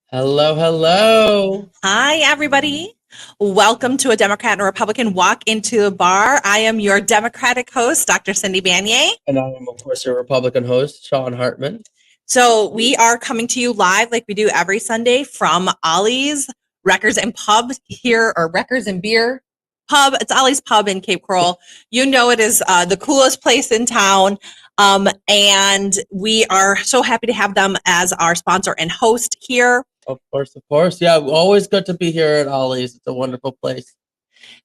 Hello, hello. Hi, everybody. Welcome to a Democrat and a Republican walk into a bar. I am your Democratic host, Dr. Cindy Banyai. And I am, of course, your Republican host, Sean Hartman. So we are coming to you live like we do every Sunday from Ollie's Records and Pub here, or Records and Beer Pub. It's Ollie's Pub in Cape Coral. You know it is the coolest place in town. And we are so happy to have them as our sponsor and host here. Of course, of course. Yeah, always good to be here at Ollie's. It's a wonderful place.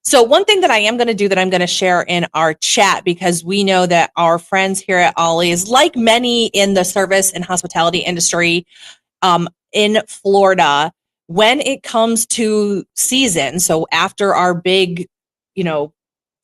So one thing that I am going to do that I'm going to share in our chat, because we know that our friends here at Ollie's, like many in the service and hospitality industry in Florida, when it comes to season, so after our big,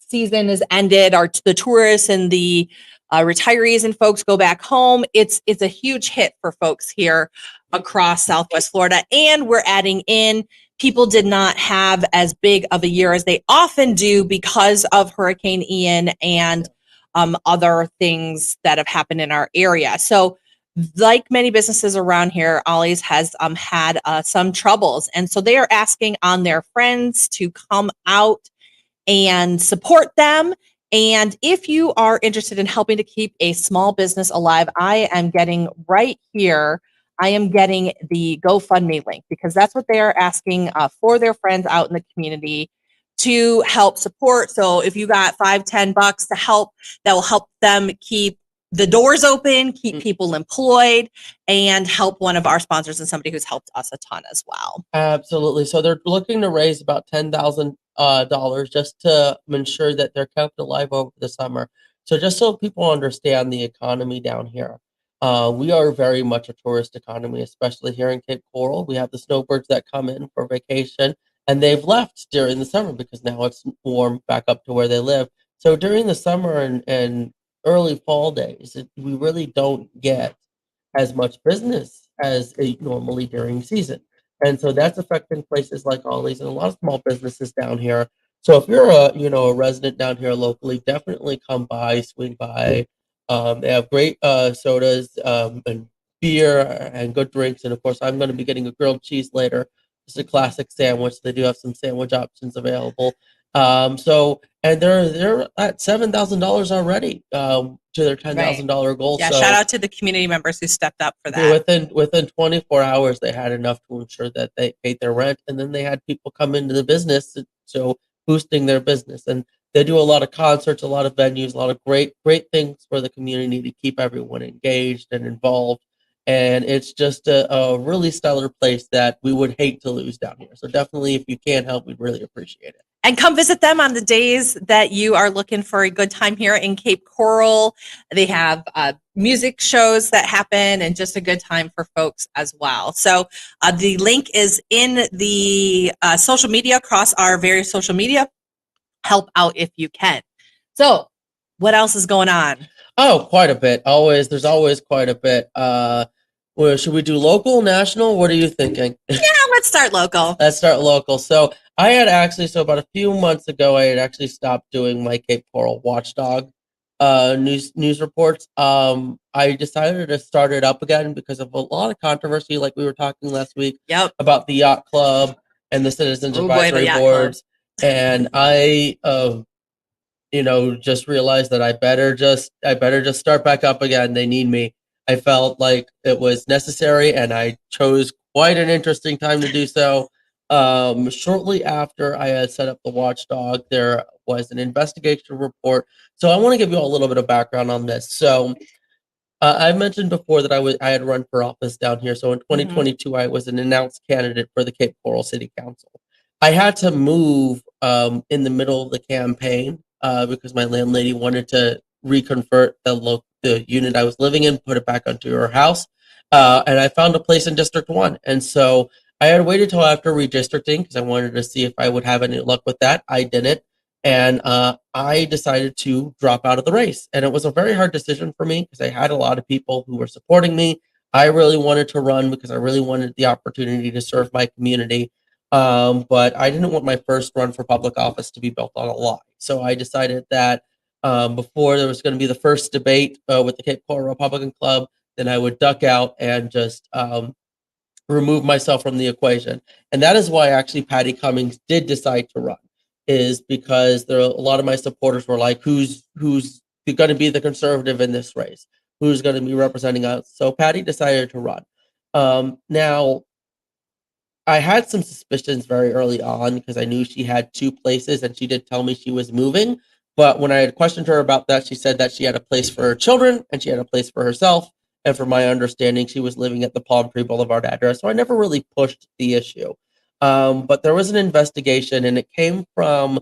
season is ended, the tourists and the retirees and folks go back home, it's a huge hit for folks here across Southwest Florida. And we're adding in, people did not have as big of a year as they often do because of Hurricane Ian and other things that have happened in our area. So like many businesses around here, Ollie's has had some troubles. And so they are asking on their friends to come out and support them. And if you are interested in helping to keep a small business alive, I am getting right here. I am getting the GoFundMe link, because that's what they are asking for their friends out in the community to help support. So if you got $5-10 to help, that will help them keep the doors open, keep people employed, and help one of our sponsors and somebody who's helped us a ton as well. Absolutely. So they're looking to raise about $10,000 just to ensure that they're kept alive over the summer. So just so people understand the economy down here, we are very much a tourist economy, especially here in Cape Coral. We have the snowbirds that come in for vacation, and they've left during the summer because now it's warm back up to where they live. So during the summer and early fall days, we really don't get as much business as normally during season. And so that's affecting places like Ollie's and a lot of small businesses down here. So if you're a resident down here locally, definitely come by, swing by. They have great sodas and beer and good drinks. And of course, I'm going to be getting a grilled cheese later. It's a classic sandwich. They do have some sandwich options available. And they're at $7,000 already to their $10,000 goal. Yeah, So shout out to the community members who stepped up for that. within 24 hours, they had enough to ensure that they paid their rent, and then they had people come into the business, so boosting their business. And they do a lot of concerts, a lot of venues, a lot of great things for the community to keep everyone engaged and involved. And it's just a really stellar place that we would hate to lose down here. So definitely, if you can help, we'd really appreciate it. And come visit them on the days that you are looking for a good time here in Cape Coral. They have music shows that happen and just a good time for folks as well. So the link is in the social media, across our various social media. Help out if you can. So what else is going on? Oh, quite a bit. There's always quite a bit. Well, should we do local, national? What are you thinking? Yeah, let's start local. Let's start local. So about a few months ago, I had actually stopped doing my Cape Coral Watchdog news reports. I decided to start it up again because of a lot of controversy, like we were talking last week. Yep. About the yacht club and the citizens advisory boards. And I just realized that I better just start back up again. They need me. I felt like it was necessary, and I chose quite an interesting time to do so. Shortly after I had set up the watchdog, there was an investigation report. So I want to give you a little bit of background on this. So I mentioned before that I had run for office down here. So in 2022, I was an announced candidate for the Cape Coral City Council. I had to move in the middle of the campaign because my landlady wanted to reconvert the unit I was living in, put it back onto her house, and I found a place in District 1. And so I had waited till after redistricting because I wanted to see if I would have any luck with that. I didn't, and I decided to drop out of the race. And it was a very hard decision for me because I had a lot of people who were supporting me. I really wanted to run because I really wanted the opportunity to serve my community. But I didn't want my first run for public office to be built on a lie. So I decided that before there was going to be the first debate with the Cape Coral Republican Club, then I would duck out and just remove myself from the equation. And that is why actually Patty Cummings did decide to run, is because there are a lot of my supporters were like, who's going to be the conservative in this race? Who's going to be representing us? So Patty decided to run. Now, I had some suspicions very early on because I knew she had two places and she did tell me she was moving. But when I had questioned her about that, she said that she had a place for her children and she had a place for herself. And from my understanding, she was living at the Palm Tree Boulevard address. So I never really pushed the issue. But there was an investigation and it came from.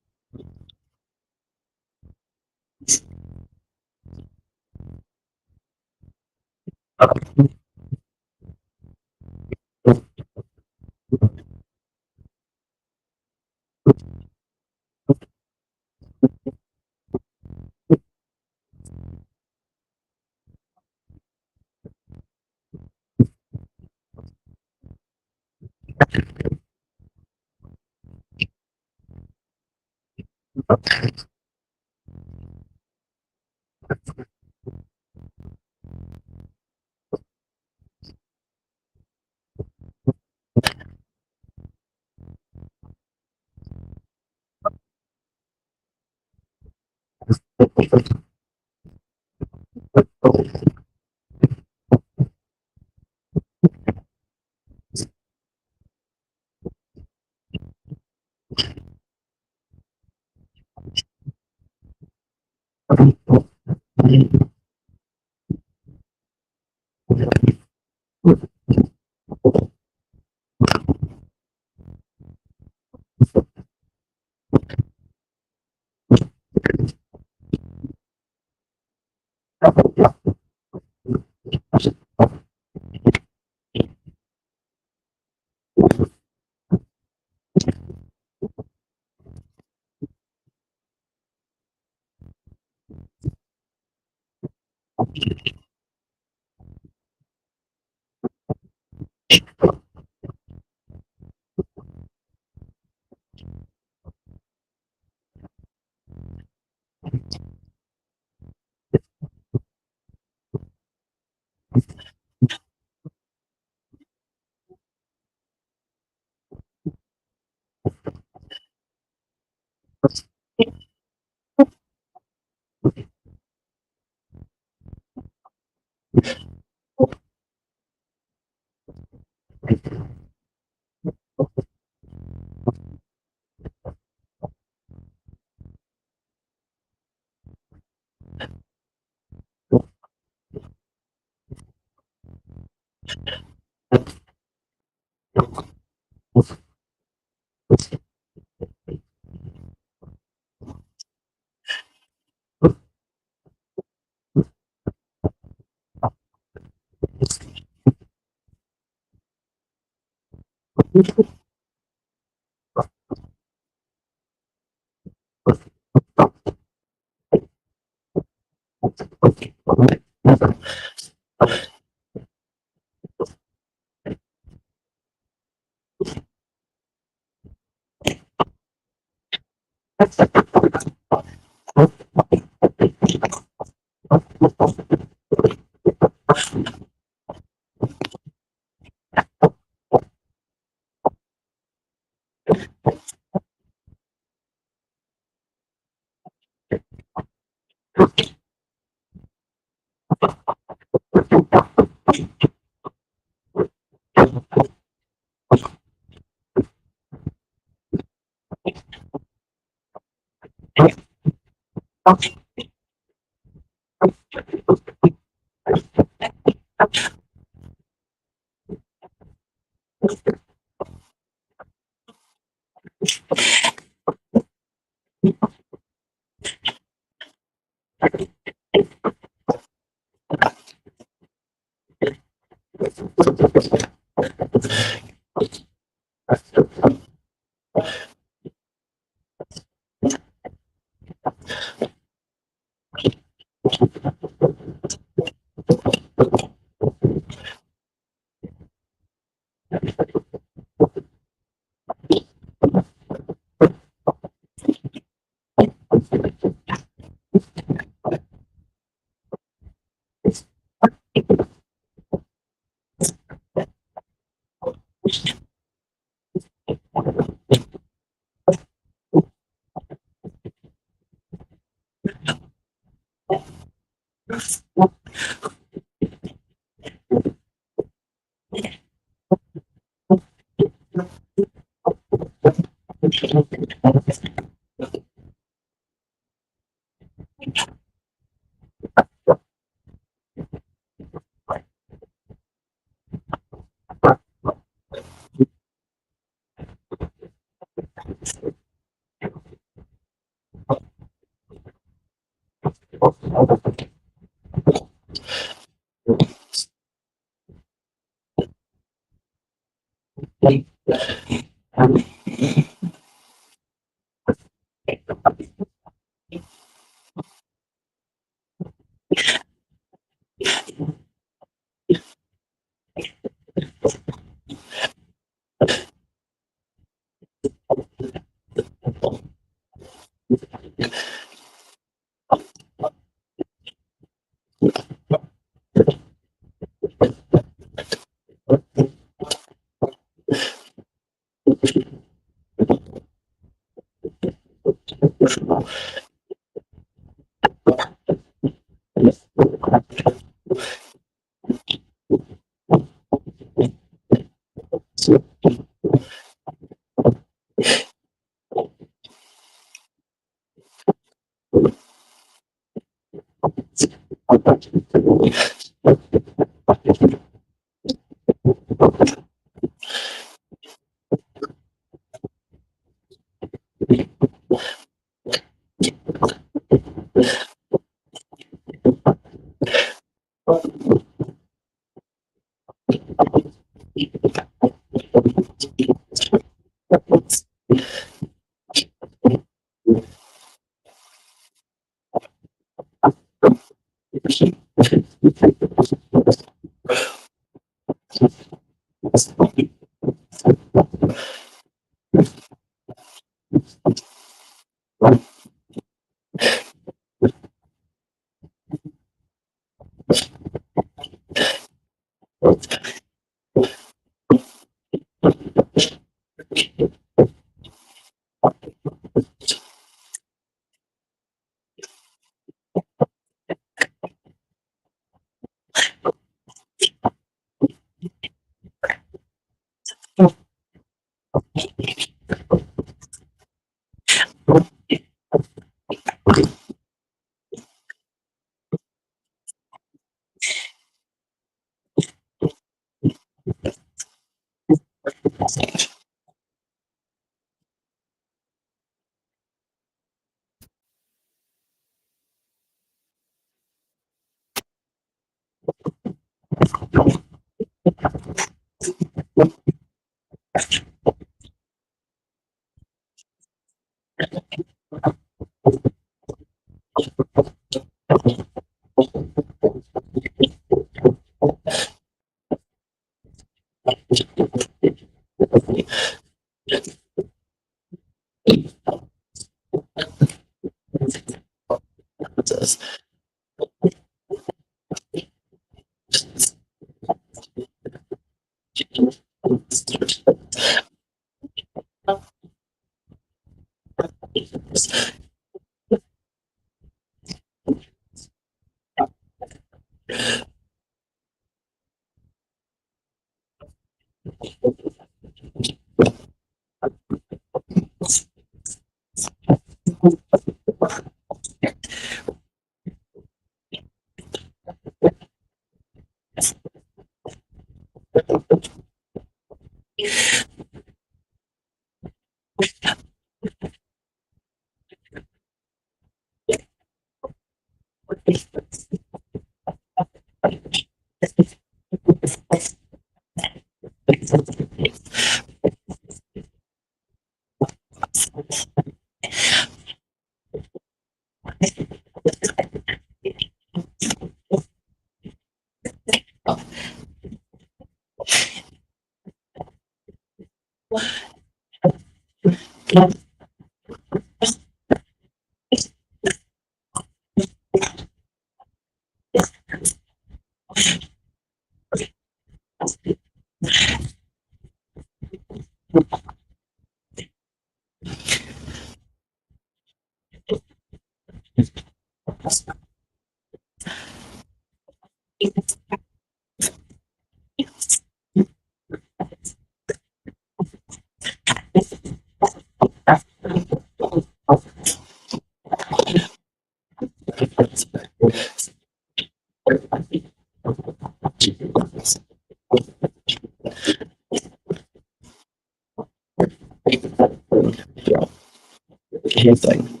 Anything.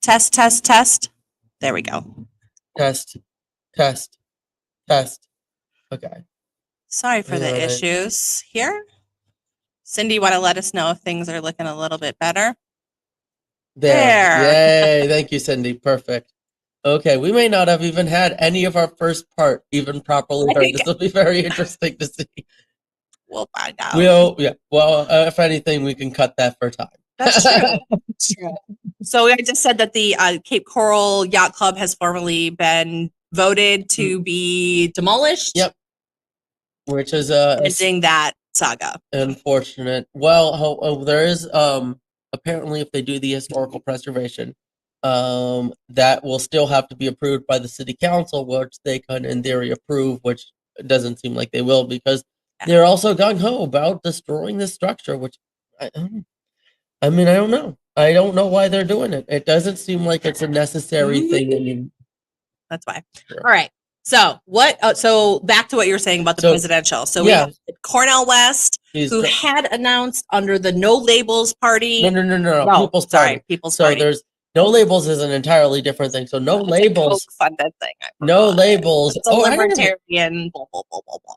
Test, test, test. There we go. Test, test, test. Okay. Sorry for the issues here. Cindy, want to let us know if things are looking a little bit better? There. Yay. Thank you, Cindy. Perfect. Okay. We may not have even had any of our first part even properly heard. This will be very interesting to see. We'll find out. Well, if anything, we can cut that for time. That's true. That's true. So I just said that the Cape Coral Yacht Club has formally been voted to be demolished. Yep. Which is ending that saga. Unfortunate. Well, there is apparently if they do the historical preservation, that will still have to be approved by the city council, which they can in theory approve, which doesn't seem like they will because they're also gung ho about destroying the structure, which I mean, I don't know. I don't know why they're doing it. It doesn't seem like it's a necessary thing. That's why. Sure. All right. So what? So back to what you were saying about the presidential. So we have Cornel West, who had announced under the No Labels Party. No. People's Party. People's Party. So there's No Labels is an entirely different thing. So No Labels funded thing. No Labels. It's a libertarian. Blah, blah, blah, blah, blah.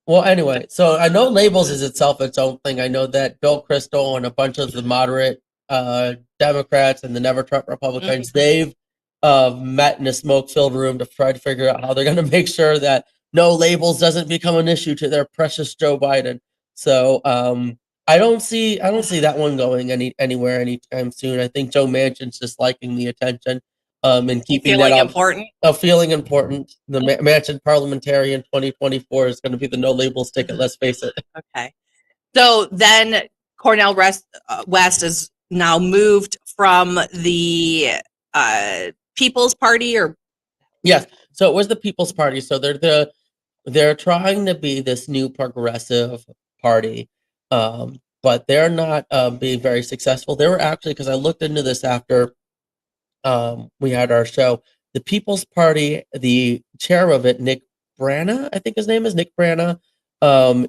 Well, anyway, so I know Labels is itself its own thing. I know that Bill Kristol and a bunch of the moderate Democrats and the Never Trump Republicans, they've met in a smoke-filled room to try to figure out how they're going to make sure that No Labels doesn't become an issue to their precious Joe Biden. So I don't see that one going anywhere anytime soon. I think Joe Manchin's just liking the attention. And keeping feeling that important. Feeling important. The Manchin parliamentarian 2024 is going to be the No Labels ticket. Let's face it. Okay. So then Cornel West is now moved from the People's Party, or yes. So it was the People's Party. So they're trying to be this new progressive party, but they're not being very successful. They were actually, because I looked into this after we had our show, the People's Party, the chair of it, Nick Brana, I think his name is Nick Brana.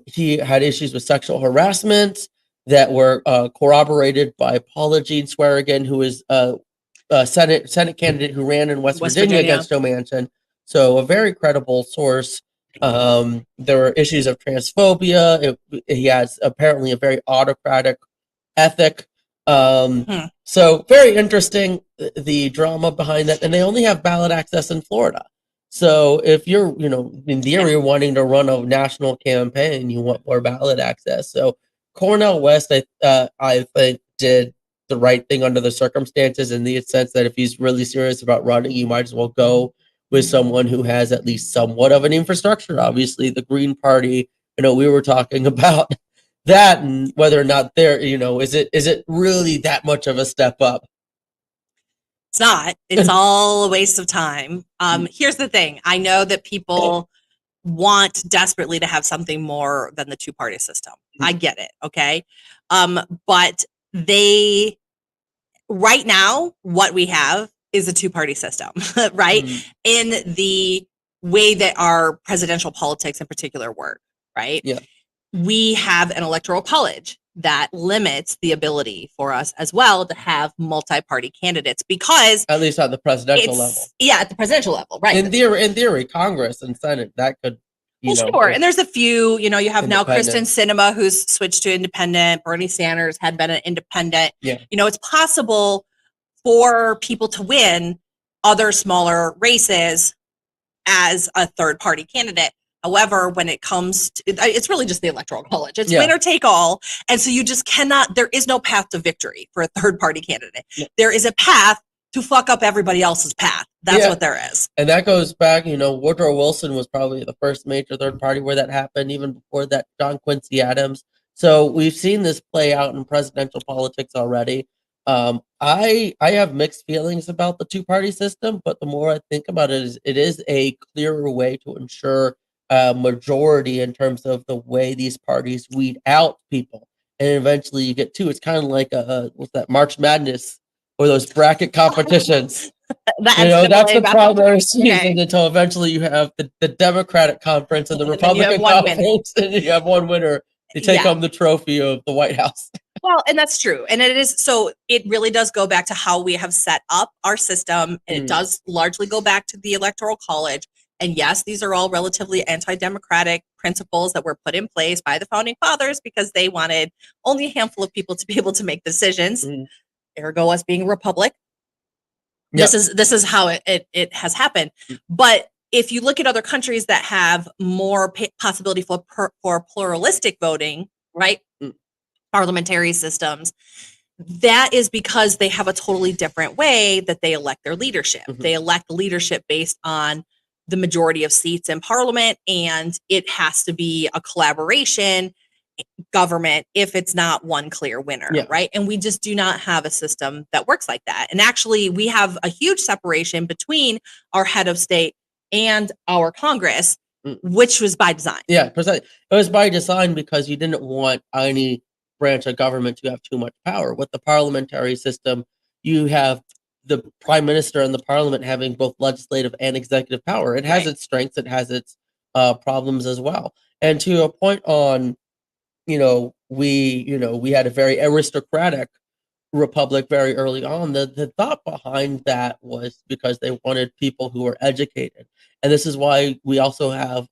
He had issues with sexual harassment. that were corroborated by Paula Jean Swearrigan, who is a Senate candidate who ran in West Virginia against Joe Manchin. So a very credible source. There were issues of transphobia. He has apparently a very autocratic ethic. So very interesting, the drama behind that. And they only have ballot access in Florida. So if you're, in theory, wanting to run a national campaign, you want more ballot access. So Cornel West, I think, did the right thing under the circumstances, in the sense that if he's really serious about running, you might as well go with someone who has at least somewhat of an infrastructure. Obviously, the Green Party, we were talking about that and whether or not they're, is it really that much of a step up? It's not. It's all a waste of time. Here's the thing. I know that people want desperately to have something more than the two-party system. I get it. Okay. But right now, what we have is a two-party system, right? In the way that our presidential politics in particular work, right? Yeah. We have an electoral college that limits the ability for us as well to have multi-party candidates, because at least at the presidential level. Yeah, at the presidential level, right? In theory, Congress and Senate, that could, sure. And there's a few, you have now Kristen Sinema, who's switched to independent. Bernie Sanders had been an independent. Yeah. It's possible for people to win other smaller races as a third party candidate. However, when it comes to, it's really just the electoral college. It's winner take all. And so you just cannot, there is no path to victory for a third party candidate. Yeah. There is a path to fuck up everybody else's path. That's what there is. And that goes back, Woodrow Wilson was probably the first major third party where that happened, even before that, John Quincy Adams. So we've seen this play out in presidential politics already. I have mixed feelings about the two-party system, but the more I think about it is a clearer way to ensure majority in terms of the way these parties weed out people, and eventually you get two. It's kind of like what's that, March Madness, or those bracket competitions. That's the primary season until eventually you have the Democratic conference and the Republican conference, and you have one winner. They take home the trophy of the White House. Well, and that's true. And it really does go back to how we have set up our system. And it does largely go back to the Electoral College. And yes, these are all relatively anti-democratic principles that were put in place by the founding fathers because they wanted only a handful of people to be able to make decisions. Ergo, us being a republic. Yep. This is how it has happened. But if you look at other countries that have more possibility for pluralistic voting, right? Parliamentary systems, that is because they have a totally different way that they elect their leadership. They elect leadership based on the majority of seats in parliament, and it has to be a collaboration government if it's not one clear winner, right? And we just do not have a system that works like that. And actually, we have a huge separation between our head of state and our Congress, which was by design. Yeah, precisely. It was by design because you didn't want any branch of government to have too much power. With the parliamentary system, you have the prime minister and the parliament having both legislative and executive power. It has its strengths, it has its problems as well. And to a point on, we had a very aristocratic republic very early on. The thought behind that was because they wanted people who were educated. And this is why we also have,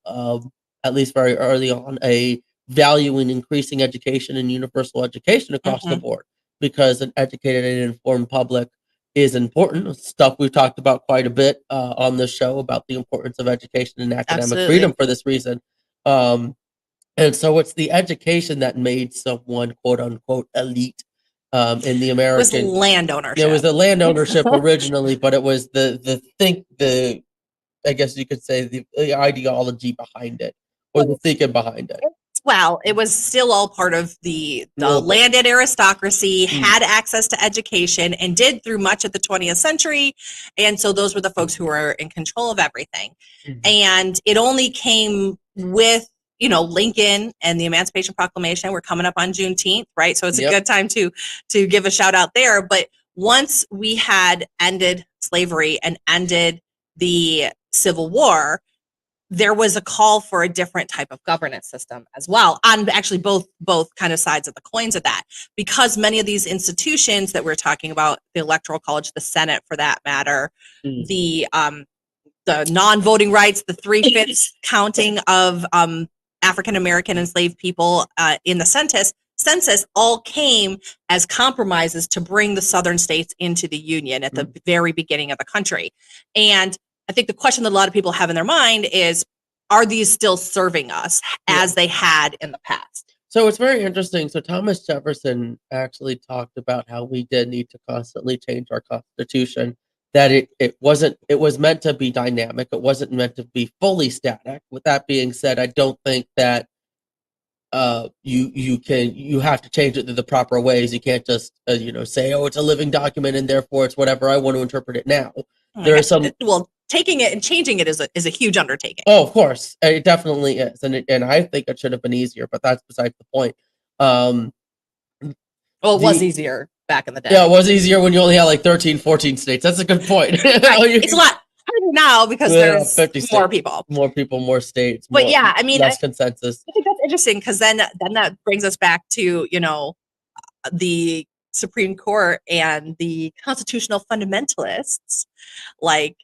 at least very early on, a value in increasing education and universal education across the board, because an educated and informed public is important. Stuff we've talked about quite a bit on this show about the importance of education and academic freedom for this reason. And so it's the education that made someone, quote unquote, elite in the American. It was land ownership. It was the land ownership originally, but it was I guess you could say the ideology behind it, or the thinking behind it. Well, it was still all part of the landed aristocracy, had access to education, and did through much of the 20th century. And so those were the folks who were in control of everything. And it only came with, Lincoln and the Emancipation Proclamation. We're coming up on Juneteenth, right? So it's a good time to give a shout out there. But once we had ended slavery and ended the Civil War, there was a call for a different type of governance system as well, on actually both kind of sides of the coins of that, because many of these institutions that we're talking about, the Electoral College, the Senate for that matter, the non-voting rights, the 3/5 counting of African American enslaved people in the census all came as compromises to bring the southern states into the Union at the very beginning of the country. And I think the question that a lot of people have in their mind is, are these still serving us as they had in the past? So it's very interesting. So Thomas Jefferson actually talked about how we did need to constantly change our Constitution, that it was meant to be dynamic. It wasn't meant to be fully static. With that being said, I don't think that you have to change it in the proper ways. You can't just say, oh, it's a living document and therefore it's whatever I want to interpret it now. There are some taking it and changing it is a huge undertaking. Oh, of course, it definitely is, and I think it should have been easier, but that's besides the point. Well, it was easier back in the day. Yeah, it was easier when you only had like 13, 14 states. That's a good point. It's a lot harder now because there's 50 more people, more states. But yeah, I mean, less consensus. I think that's interesting because then that brings us back to the Supreme Court and the constitutional fundamentalists, like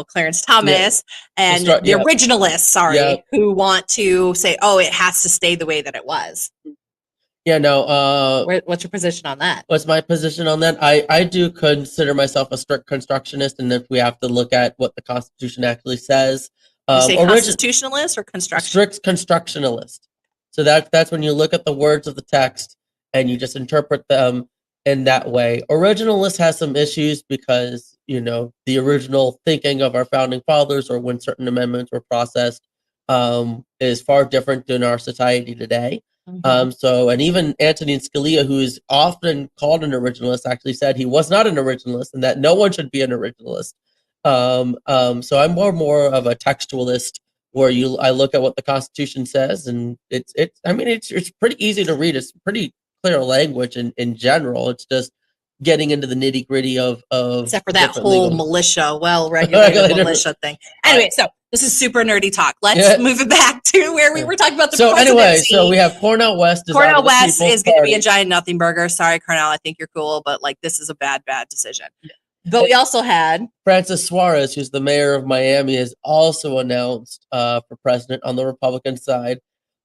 Clarence Thomas and the originalists, who want to say, oh, it has to stay the way that it was. Yeah, no. What's your position on that? What's my position on that? I do consider myself a strict constructionist, and if we have to look at what the Constitution actually says. You say constitutionalist or construction? Strict constructionalist. So that's when you look at the words of the text and you just interpret them in that way. Originalist has some issues because, the original thinking of our founding fathers, or when certain amendments were processed, is far different than our society today. And even Antonin Scalia, who is often called an originalist, actually said he was not an originalist and that no one should be an originalist. So I'm more of a textualist, where I look at what the Constitution says, and it's pretty easy to read. It's pretty clear language in general. It's just getting into the nitty gritty of except for that whole well-regulated militia thing. Anyway, so this is super nerdy talk. Let's move it back to where we were talking about the presidency. Anyway, so we have Cornel West. Cornel West is going to be a giant nothing burger. Sorry, Cornel, I think you're cool, but this is a bad decision. But we also had Francis Suarez, who's the mayor of Miami, is also announced for president on the Republican side.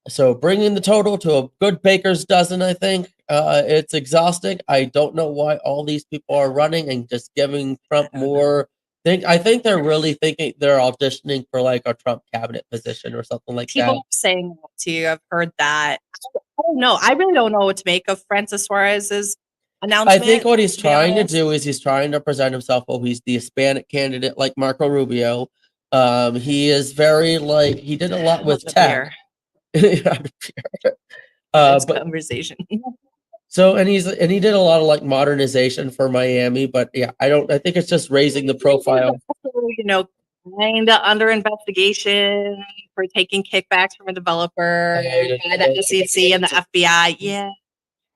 So bringing the total to a good baker's dozen, I think. It's exhausting. I don't know why all these people are running and just giving Trump more. I think they're really thinking they're auditioning for like a Trump cabinet position or something like that. People are saying that too. I've heard that. I don't know. I really don't know what to make of Francis Suarez's announcement. I think what he's trying to do is he's trying to present himself. Oh, he's the Hispanic candidate like Marco Rubio. He is very he did a lot with tech. Conversation. So and he did a lot of modernization for Miami, but yeah, I think it's just raising the profile. Kind of under investigation for taking kickbacks from a developer by the SEC and the FBI. Yeah.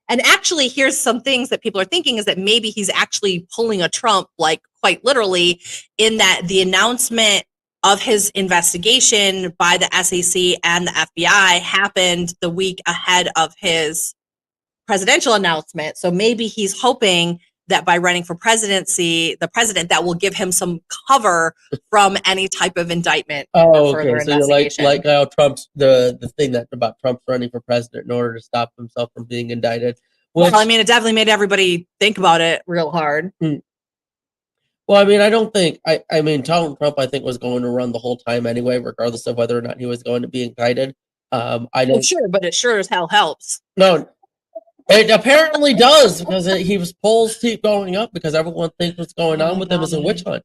And actually, here's some things that people are thinking is that maybe he's actually pulling a Trump, quite literally, in that the announcement of his investigation by the SEC and the FBI happened the week ahead of his presidential announcement. So maybe he's hoping that by running for presidency, the president, that will give him some cover from any type of indictment. Oh, okay. So you're like how Trump's the thing that about Trump's running for president in order to stop himself from being indicted. Well, I mean, it definitely made everybody think about it real hard. Well, I mean, I don't think Donald Trump, I think, was going to run the whole time anyway, regardless of whether or not he was going to be indicted. Sure, but it sure as hell helps. No, it apparently does, because his polls keep going up because everyone thinks what's going on with him is a witch hunt.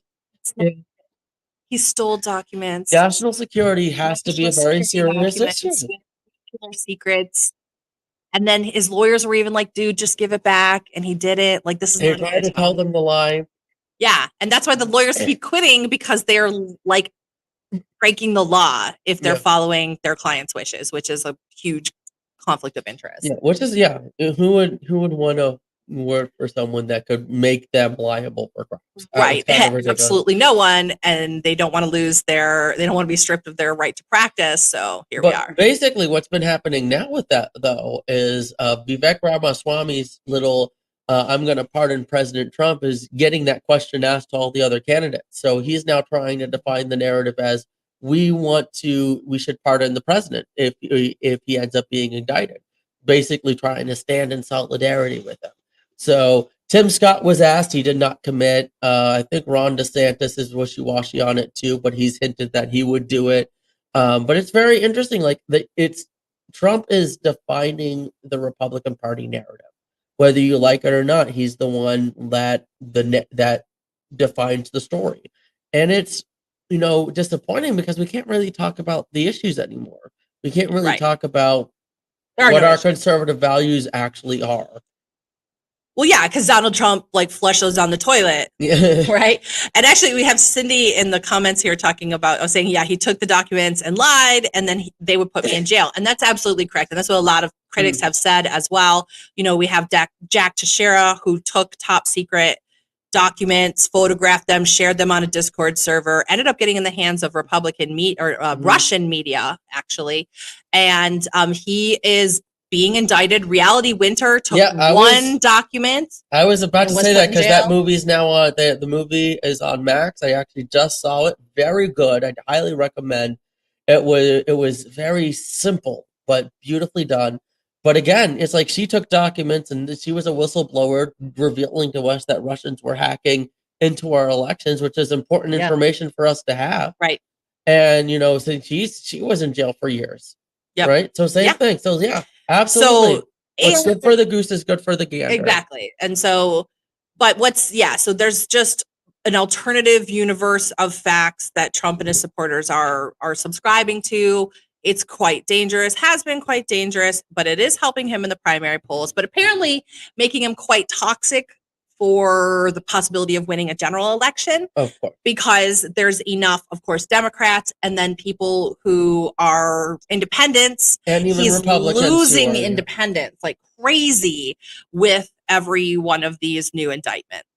He stole documents. National security has to be a very serious issue. Secrets. And then his lawyers were even like, dude, just give it back. And he didn't. This is not trying to tell them the lie. Yeah. And that's why the lawyers keep quitting, because they're breaking the law if they're following their client's wishes, which is a huge conflict of interest. Yeah, which is who would want to word for someone that could make them liable for crimes. Right. Kind of absolutely no one. And they don't want to they don't want to be stripped of their right to practice. So here we are. Basically what's been happening now with that though is Vivek Ramaswamy's little I'm going to pardon President Trump is getting that question asked to all the other candidates. So he's now trying to define the narrative as we should pardon the president if he ends up being indicted, basically trying to stand in solidarity with him. So Tim Scott was asked, he did not commit. I think Ron DeSantis is wishy-washy on it too, but he's hinted that he would do it. But it's very interesting. Like Trump is defining the Republican Party narrative, whether you like it or not. He's the one that defines the story, and it's disappointing because we can't really talk about the issues anymore. We can't really talk about what our conservative values actually are. Well, yeah, because Donald Trump flushed those down the toilet, right? And actually, we have Cindy in the comments here talking about, saying, yeah, he took the documents and lied, and then they would put me in jail. And that's absolutely correct. And that's what a lot of critics have said as well. We have Jack Teixeira, who took top secret documents, photographed them, shared them on a Discord server, ended up getting in the hands of Republican Russian media, actually. And he is being indicted. Reality Winter took one document. I was about to say that because that movie's now on. The movie is on Max. I actually just saw it. Very good. I'd highly recommend. It was very simple but beautifully done. But again, it's like she took documents and she was a whistleblower, revealing to us that Russians were hacking into our elections, which is important information for us to have. Right. And since she was in jail for years. Yep. Right. So same thing. So yeah. Absolutely. So, what's good for the goose is good for the gander. Exactly. And so, but so there's just an alternative universe of facts that Trump and his supporters are subscribing to. It's quite dangerous, has been quite dangerous, but it is helping him in the primary polls, but apparently making him quite toxic for the possibility of winning a general election. Of course. Because there's enough, of course, Democrats and then people who are independents. And even he's Republicans losing independents like crazy with every one of these new indictments.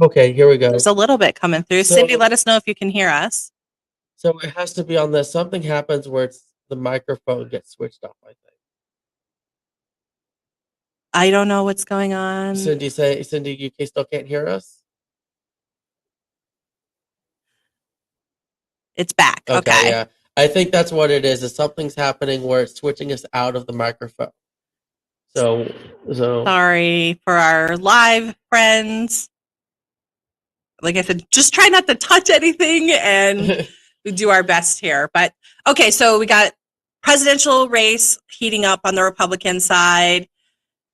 Okay, here we go. There's a little bit coming through. Cindy, let us know if you can hear us. So it has to be on this. Something happens where the microphone gets switched off, I think. I don't know what's going on. Cindy, you still can't hear us? It's back. Okay. Yeah. I think that's what it is. Something's happening where it's switching us out of the microphone. So sorry for our live friends. Like I said, just try not to touch anything and we do our best here. But okay, so we got presidential race heating up on the Republican side.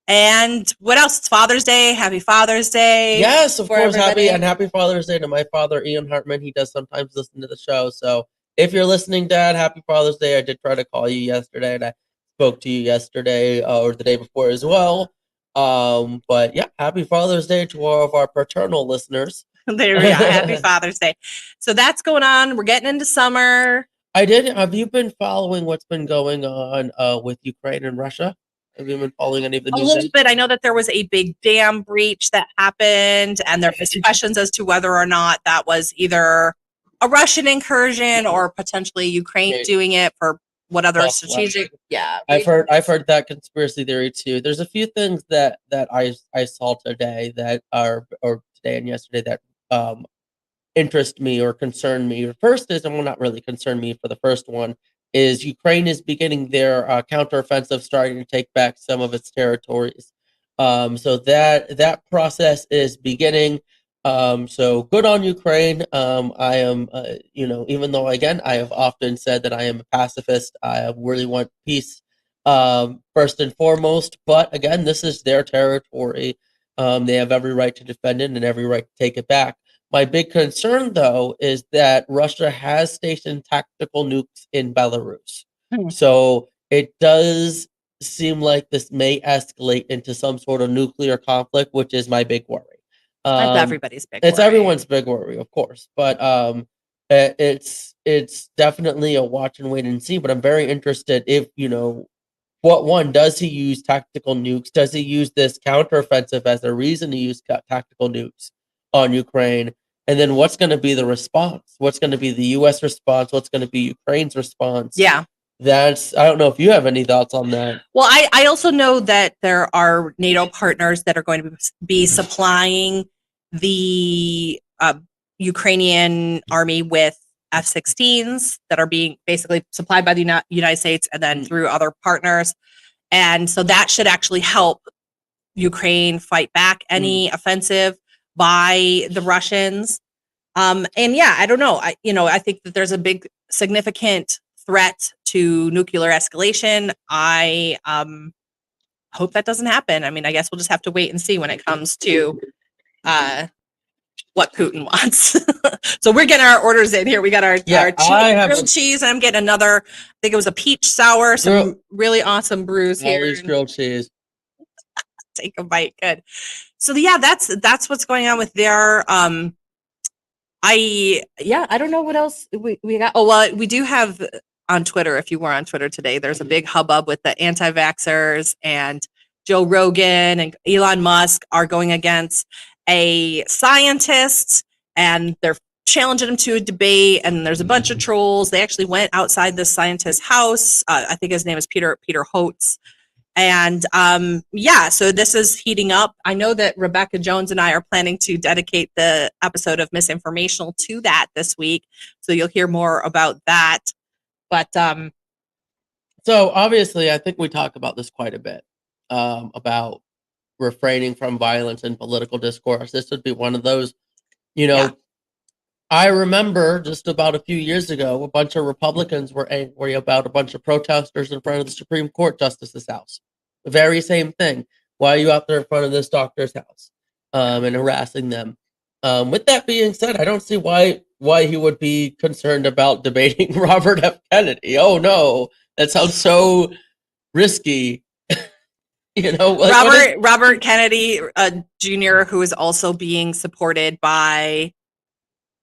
And what else? It's Father's Day. Happy Father's Day. Yes, of course. Happy Father's Day to my father, Ian Hartman. He does sometimes listen to the show. So if you're listening, Dad, happy Father's Day. I did try to call you yesterday, and I spoke to you yesterday or the day before as well. But yeah, happy Father's Day to all of our paternal listeners. There we go. Happy Father's Day. So that's going on. We're getting into summer. I did. Have you been following what's been going on with Ukraine and Russia? Have you been following any of the news? A little bit. I know that there was a big dam breach that happened, and there was questions as to whether or not that was either a Russian incursion or potentially Ukraine doing it for what other strategic. Yeah, I've heard that conspiracy theory too. There's a few things that I saw today that are, or today and yesterday, that interest me or concern me. The first is, and will not really concern me for the first one, is Ukraine is beginning their counteroffensive, starting to take back some of its territories. So that process is beginning. So good on Ukraine. I am, even though again I have often said that I am a pacifist, I really want peace first and foremost. But again, this is their territory. They have every right to defend it and every right to take it back. My big concern, though, is that Russia has stationed tactical nukes in Belarus. So it does seem like this may escalate into some sort of nuclear conflict, which is my big worry. That's everybody's big worry. It's everyone's big worry, of course. But it's definitely a watch and wait and see. But I'm very interested if, does he use tactical nukes? Does he use this counteroffensive as a reason to use tactical nukes on Ukraine? And then what's going to be the response? What's going to be the U.S. response? What's going to be Ukraine's response? Yeah. I don't know if you have any thoughts on that. Well, I also know that there are NATO partners that are going to be supplying the Ukrainian army with F-16s that are being basically supplied by the United States and then through other partners. And so that should actually help Ukraine fight back any offensive by the Russians. And yeah, I don't know. I think that there's a big significant threat to nuclear escalation. I hope that doesn't happen. I mean, I guess we'll just have to wait and see when it comes to what Putin wants. So we're getting our orders in here. We got our grilled cheese, and I'm getting another, I think it was a peach sour, some really awesome brews here. Ollie's grilled cheese. Take a bite. Good. So yeah, that's what's going on with their I don't know what else we got. Oh, well, we do have on Twitter, if you were on Twitter today, there's a big hubbub with the anti-vaxxers, and Joe Rogan and Elon Musk are going against a scientist, and they're challenging him to a debate, and there's a bunch of trolls. They actually went outside the scientist's house. I think his name is Peter Hotz. And so this is heating up. I know that Rebecca Jones and I are planning to dedicate the episode of Misinformational to that this week. So you'll hear more about that. But so obviously, I think we talk about this quite a bit, about refraining from violence in political discourse. This would be one of those, I remember just about a few years ago, a bunch of Republicans were angry about a bunch of protesters in front of the Supreme Court justice's house. The very same thing. Why are you out there in front of this doctor's house and harassing them? With that being said, I don't see why he would be concerned about debating Robert F. Kennedy. Oh no, that sounds so risky. Robert Kennedy Jr., who is also being supported by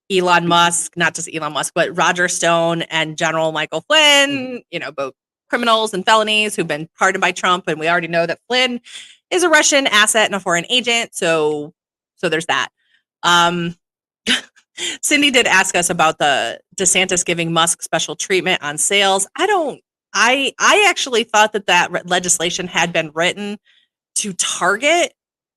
Elon Musk, not just Elon Musk, but Roger Stone and General Michael Flynn, both criminals and felonies who've been pardoned by Trump. And we already know that Flynn is a Russian asset and a foreign agent. So there's that. Cindy did ask us about the DeSantis giving Musk special treatment on sales. I actually thought that legislation had been written to target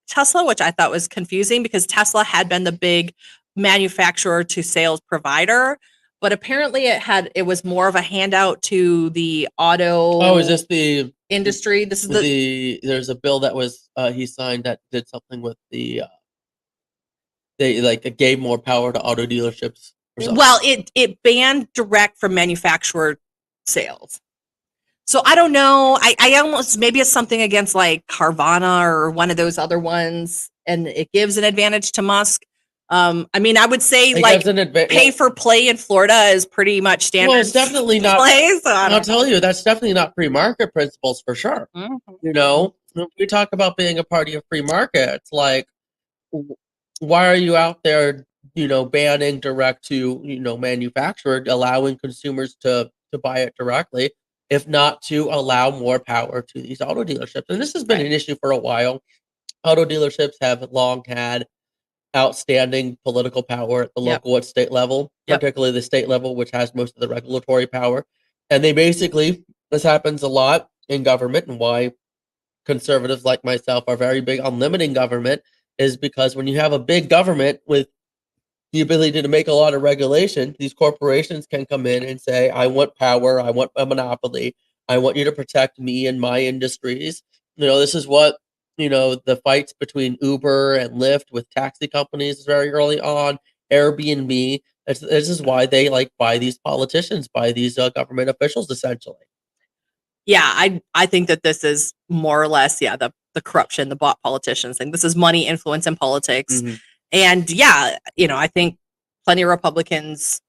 Tesla, which I thought was confusing because Tesla had been the big manufacturer to sales provider, but apparently it was more of a handout to the auto. Oh, is this the industry? This is there's a bill that was he signed that did something with it gave more power to auto dealerships. Well, it banned direct from manufacturer sales. So I don't know. I almost, maybe it's something against like Carvana or one of those other ones, and it gives an advantage to Musk. I mean, I would say It like gives an pay for play in Florida is pretty much standard. Well, it's definitely not. Play, so I'll tell you, that's definitely not free market principles for sure. You know, when we talk about being a party of free market, it's like, why are you out there, banning direct to, manufacturer, allowing consumers to buy it directly, if not to allow more power to these auto dealerships? And this has been an issue for a while. Auto dealerships have long had outstanding political power at the local and state level, particularly the state level, which has most of the regulatory power. And they basically, this happens a lot in government, and why conservatives like myself are very big on limiting government is because when you have a big government with the ability to make a lot of regulation, these corporations can come in and say, I want power, I want a monopoly, I want you to protect me and my industries. This is what, the fights between Uber and Lyft with taxi companies very early on, Airbnb. This is why they like buy these politicians, buy these government officials, essentially. Yeah, I think that this is more or less, the corruption, the bought politicians thing. This is money, influence, and politics. Mm-hmm. And I think plenty of Republicans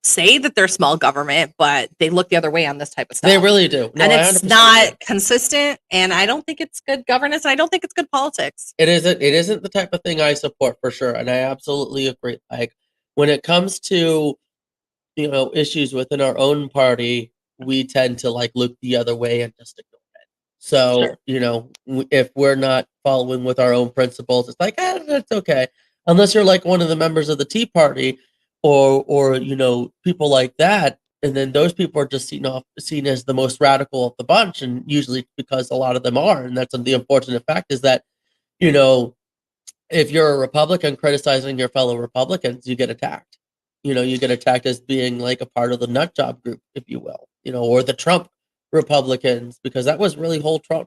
say that they're small government, but they look the other way on this type of stuff. They really do. No, and it's not consistent, and I don't think it's good governance, and I don't think it's good politics. It isn't the type of thing I support for sure, and I absolutely agree. Like, when it comes to, issues within our own party, we tend to like look the other way and just ignore it. So, sure. If we're not following with our own principles, it's like, that's okay. Unless you're like one of the members of the Tea Party or people like that, and then those people are just seen as the most radical of the bunch, and usually because a lot of them are, and that's the unfortunate fact is that, if you're a Republican criticizing your fellow Republicans, you get attacked. You get attacked as being like a part of the nut job group, if you will, or the Trump Republicans, because that was really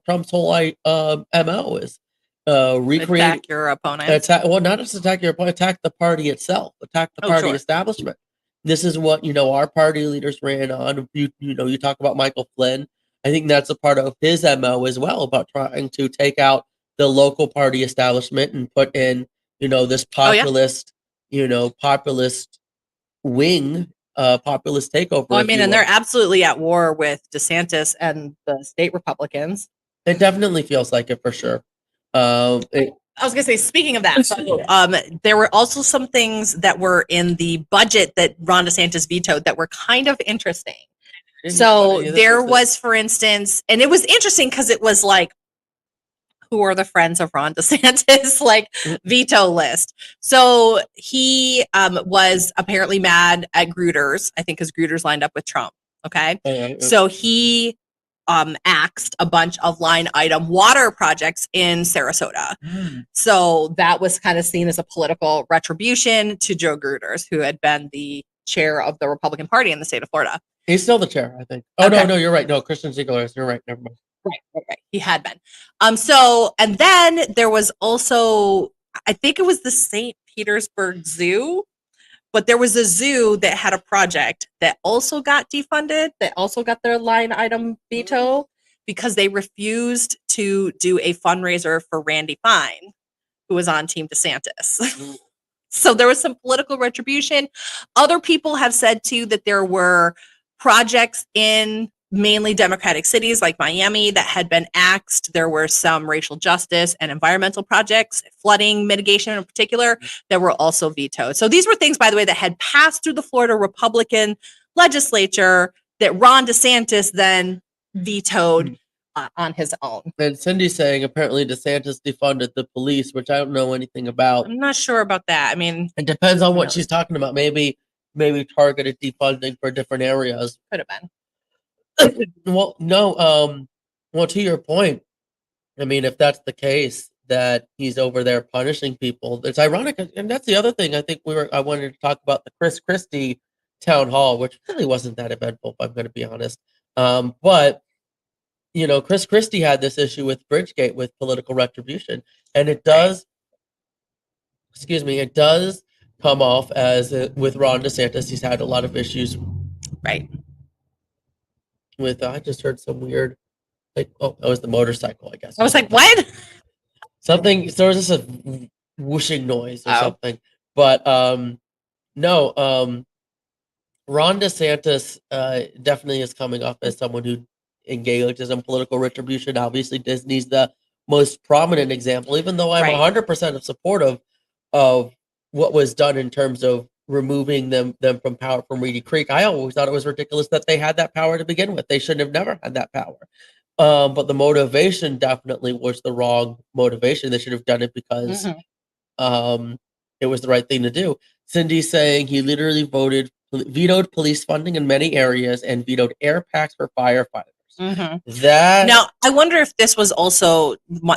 Trump's whole MO is recreate attack your opponent. Not just attack your opponent, attack the party itself, attack the party establishment. This is what our party leaders ran on. You talk about Michael Flynn. I think that's a part of his MO as well, about trying to take out the local party establishment and put in this populist populist wing, populist takeover. Well, I mean, and they're absolutely at war with DeSantis and the state Republicans. It definitely feels like it for sure. I was going to say, speaking of that, there were also some things that were in the budget that Ron DeSantis vetoed that were kind of interesting. So there was, for instance, and it was interesting because it was like, who are the friends of Ron DeSantis, like veto list. So he was apparently mad at Gruters, I think, because Gruters lined up with Trump. Okay. So he axed a bunch of line item water projects in Sarasota. So that was kind of seen as a political retribution to Joe Gruters, who had been the chair of the Republican Party in the state of Florida. He's still the chair, I think. Oh, okay. No, you're right. No, Christian Ziegler is. You're right. Never mind. Right. He had been. So, and then there was also, I think it was the St. Petersburg Zoo, but there was a zoo that had a project that also got defunded, that also got their line item veto because they refused to do a fundraiser for Randy Fine, who was on Team DeSantis. So there was some political retribution. Other people have said too that there were projects in mainly Democratic cities like Miami that had been axed. There were some racial justice and environmental projects, flooding mitigation in particular, that were also vetoed. So these were things, by the way, that had passed through the Florida Republican legislature that Ron DeSantis then vetoed on his own. And Cindy's saying apparently DeSantis defunded the police, which I don't know anything about. I'm not sure about that. I mean, it depends on what she's talking about. Maybe targeted defunding for different areas. Could have been. Well, no. Well, to your point, I mean, if that's the case, that he's over there punishing people, it's ironic, and that's the other thing. I think I wanted to talk about the Chris Christie town hall, which really wasn't that eventful, if I'm going to be honest. But Chris Christie had this issue with Bridgegate, with political retribution, and it does. Excuse me, it does come off as with Ron DeSantis. He's had a lot of issues, right? with I just heard some weird like that was the motorcycle, I guess. I was like, what? Something there was just a whooshing noise or something. But no, Ron DeSantis definitely is coming off as someone who engages in political retribution. Obviously, Disney's the most prominent example, even though I'm 100% supportive of what was done in terms of removing them from power from Reedy Creek. I always thought it was ridiculous that they had that power to begin with. They shouldn't have never had that power. But the motivation definitely was the wrong motivation. They should have done it because it was the right thing to do. Cindy's saying he literally vetoed police funding in many areas and vetoed air packs for firefighters. That now, I wonder if this was also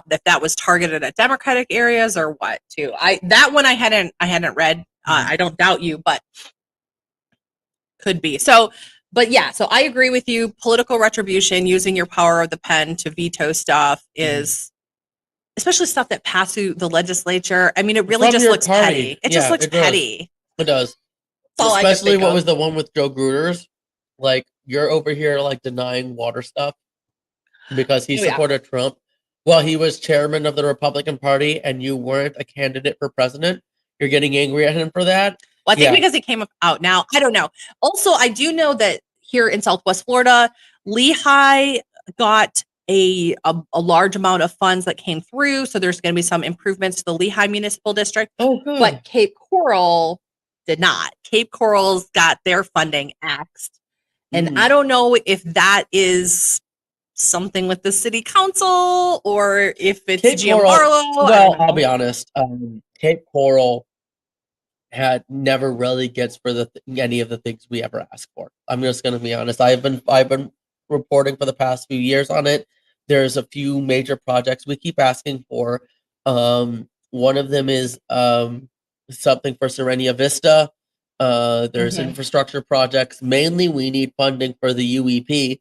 if that was targeted at Democratic areas or what too. That one I hadn't read. I don't doubt you, but could be. So, but yeah, so I agree with you. Political retribution, using your power of the pen to veto stuff is, especially stuff that passed through the legislature. I mean, it really just looks petty. It just looks petty. It does. Especially what was the one with Joe Gruder's? Like, you're over here like denying water stuff because he supported Trump. Well, he was chairman of the Republican Party and you weren't a candidate for president. You're getting angry at him for that? Well, I think because he came out now. I don't know. Also, I do know that here in Southwest Florida, Lehigh got a large amount of funds that came through. So there's going to be some improvements to the Lehigh Municipal District. Oh, good. But Cape Coral did not. Cape Coral's got their funding axed. And I don't know if that is something with the city council or if it's Giancarlo. Well, I'll be honest. Cape Coral never really gets for any of the things we ever ask for. I'm just going to be honest. I've been reporting for the past few years on it. There's a few major projects we keep asking for. One of them is something for Serenia Vista. There's infrastructure projects. Mainly, we need funding for the UEP,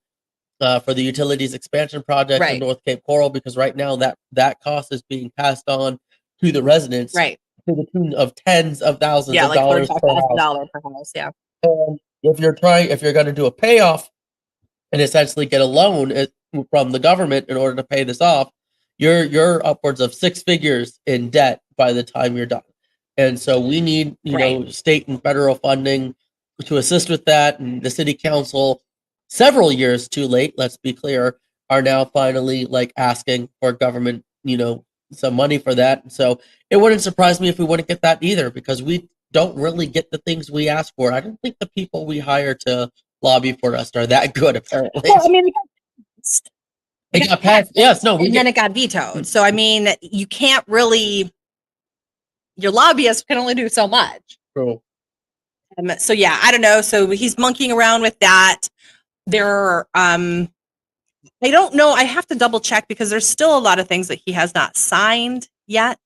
for the Utilities Expansion Project in North Cape Coral, because right now that cost is being passed on to the residents to the tune of tens of thousands of dollars per house. And if you're going to do a payoff and essentially get a loan from the government in order to pay this off, you're upwards of six figures in debt by the time you're done. And so we need, state and federal funding to assist with that. And the city council, several years too late, let's be clear, are now finally asking for government, some money for that. And so it wouldn't surprise me if we wouldn't get that either, because we don't really get the things we ask for. I don't think the people we hire to lobby for us are that good, apparently. Well, I mean, it got passed. Yes, no, and then it got vetoed. So I mean, you can't really. Your lobbyists can only do so much. True. So yeah, I don't know. So he's monkeying around with that. I don't know. I have to double check because there's still a lot of things that he has not signed yet.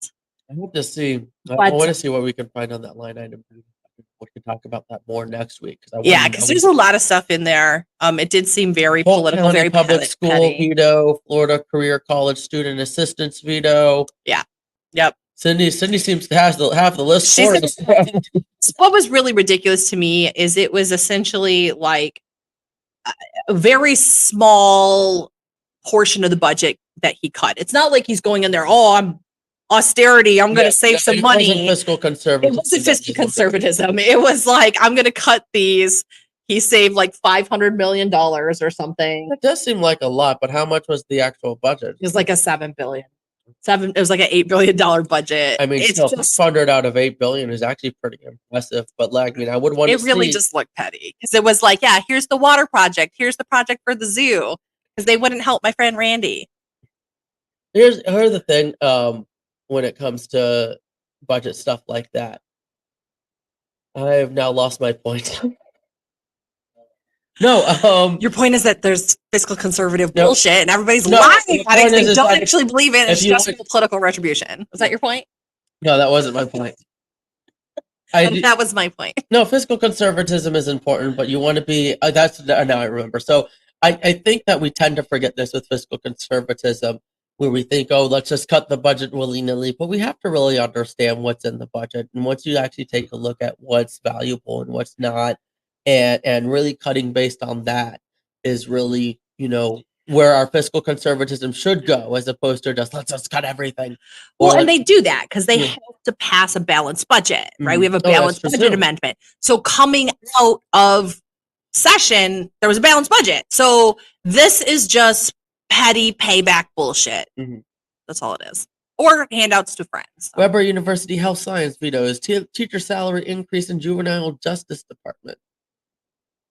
I hope to see. I want to see what we can find on that line item. We can talk about that more next week. Because there's a lot of stuff in there. It did seem very political, very public school petty. Veto, Florida Career College Student Assistance veto. Yeah. Yep. Cindy seems to have the list. What was really ridiculous to me is it was essentially like a very small portion of the budget that he cut. It's not like he's going in there, I'm austerity, I'm going to save some money. It wasn't fiscal conservatism. It wasn't fiscal conservatism. It was like, I'm going to cut these. He saved like $500 million or something. It does seem like a lot, but how much was the actual budget? It was like a $7 billion. It was like an $8 billion budget. I mean, still 600 out of $8 billion is actually pretty impressive. But I would want to see. It really just looked petty because it was like, here's the water project, here's the project for the zoo, because they wouldn't help my friend Randy. Here's the thing. When it comes to budget stuff like that, I have now lost my point. No, your point is that there's fiscal conservative bullshit and everybody's lying about it. They don't actually believe it. It's just political retribution. Was that your point? No, that wasn't my point. That was my point. No, fiscal conservatism is important, but you want to be. Now I remember. So I think that we tend to forget this with fiscal conservatism, where we think, let's just cut the budget willy-nilly, but we have to really understand what's in the budget. And once you actually take a look at what's valuable and what's not, and really cutting based on that, is really, where our fiscal conservatism should go, as opposed to just let's cut everything. Well, and they do that because they have to pass a balanced budget, right? We have a balanced budget amendment. So coming out of session, there was a balanced budget. So this is just petty payback bullshit. That's all it is. Or handouts to friends. So. Weber University Health Science vetoes teacher salary increase in juvenile justice department.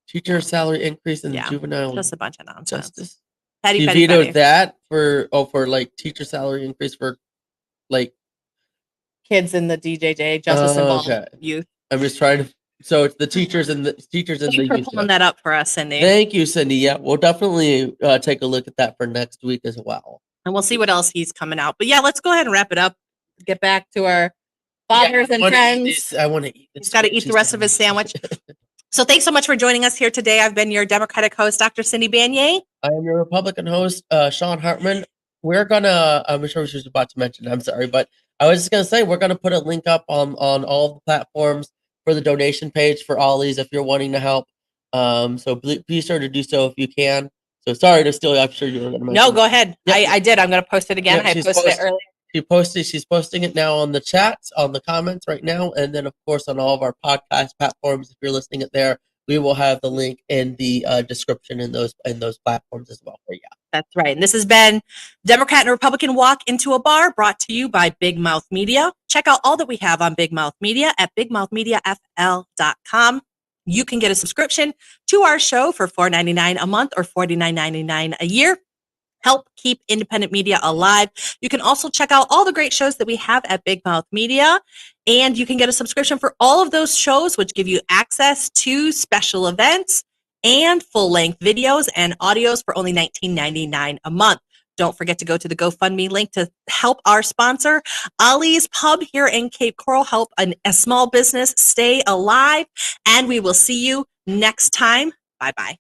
Teacher salary increase in juvenile just a bunch of nonsense. Justice. Petty, he petty, vetoed petty. that for like teacher salary increase for like kids in the DJJ, justice involved youth. I'm just trying to. So it's the teachers and the Thanks for pulling that up for us, Cindy. Thank you, Cindy. Yeah, we'll definitely take a look at that for next week as well. And we'll see what else he's coming out. But yeah, let's go ahead and wrap it up. Get back to our fathers and friends. I want to eat. He's got to eat the rest of his sandwich. So thanks so much for joining us here today. I've been your Democratic host, Dr. Cindy Banyai. I am your Republican host, Sean Hartman. We're gonna. I'm sure she was about to mention. I'm sorry, but I was just gonna say we're gonna put a link up on all the platforms for the donation page for Ollie's if you're wanting to help. So be sure to do so if you can. So sorry to steal. I'm sure you were gonna mention. No, go ahead. Yep. I did. I'm gonna post it again. I posted it earlier. She's posting it now on the chats, on the comments right now, and then of course on all of our podcast platforms. If you're listening it there, we will have the link in the description in those platforms as well for you. That's right. And this has been Democrat and Republican Walk into a Bar, brought to you by Big Mouth Media. Check out all that we have on Big Mouth Media at bigmouthmediafl.com. You can get a subscription to our show for $4.99 a month or $49.99 a year. Help keep independent media alive. You can also check out all the great shows that we have at Big Mouth Media, and you can get a subscription for all of those shows, which give you access to special events and full-length videos and audios for only $19.99 a month. Don't forget to go to the GoFundMe link to help our sponsor, Ollie's Pub here in Cape Coral, help a small business stay alive, and we will see you next time. Bye-bye.